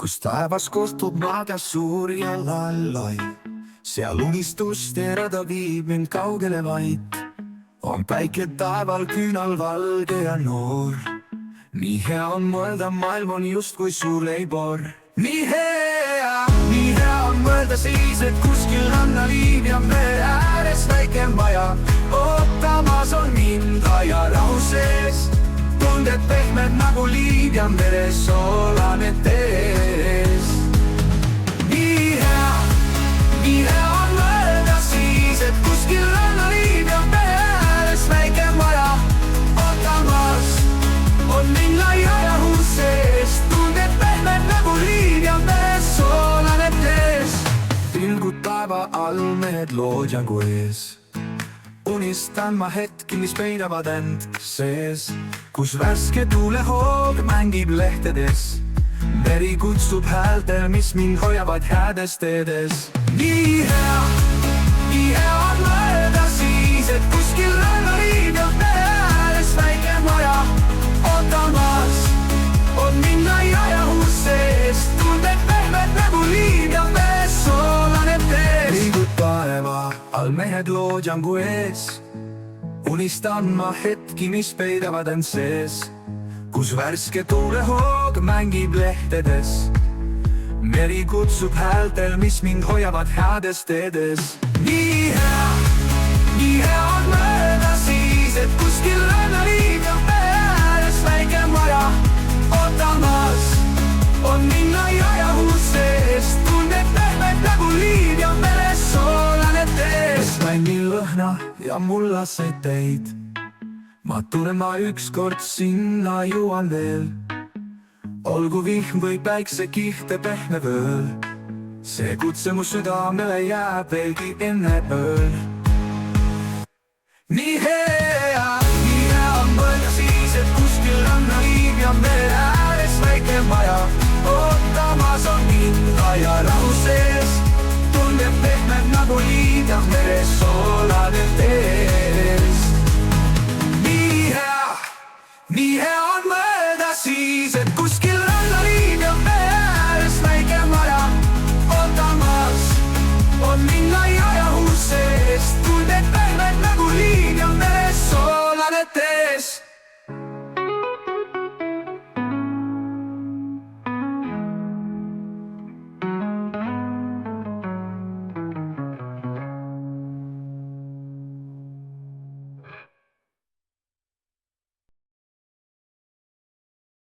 kus taevas kohtub maga suur ja lai. seal unistuste rada viib mind kaugele vaid. on päike taeval küünal valge ja noor. nii hea on mõelda, maailm on justkui suur leibor. nii hea on mõelda siis, et kuskil rannaliiv ja mere ääres väike maja. ootamas on mind aia rahu sees. tunded pehmed nagu liiv ja meres soolane tees. nii hea on mõelda siis, et kuskil rannaliiv ja mere ääres väike maja. ootamas on mind aia rahu sees. tunded pehmed nagu liiv ja meres soolane tees. pilgud taeva all, mehed loodjangu ees. unistan ma hetki, mis peidavad end sees, kus värske tuulehoog mängib lehtedes. meri kutsub häältel, mis mind hoiavad heades teedes. nii hea on mõelda siis, et kuskil rannaliiv ja mere ääres väike maja. ootamas on mind aia ja uus sees. tunded pehmed nagu liiv ja meres soolane tees. liigud taeva all, mehed loodjangu ees. unistan ma hetki, mis peidavad end sees, kus värske tuulehoog mängib lehtedes. meri kutsub häältel, mis mind hoiavad heades teedes. nii hea on mõelda siis, et kuskil rannaliiv ja mere ääres väike maja. ootamas on mind aia ja uus sees. tunded pehmed nagu liiv ja meres soolane tees. mängin lõhna ja mullaseid teid. ma tunnen, ma ükskord sinna jõuan veel. olgu vihm või päiksekihte pehme vööl, see kutse mu südamele jääb veelgi enne ööl. nii hea on mõelda siis, et kuskil rannaliiv ja mere ääres väike maja. ootamas on mind aia rahu sees. tunded pehmed nagu liiv ja meres soolane tees. nii hea on mõelda siis, et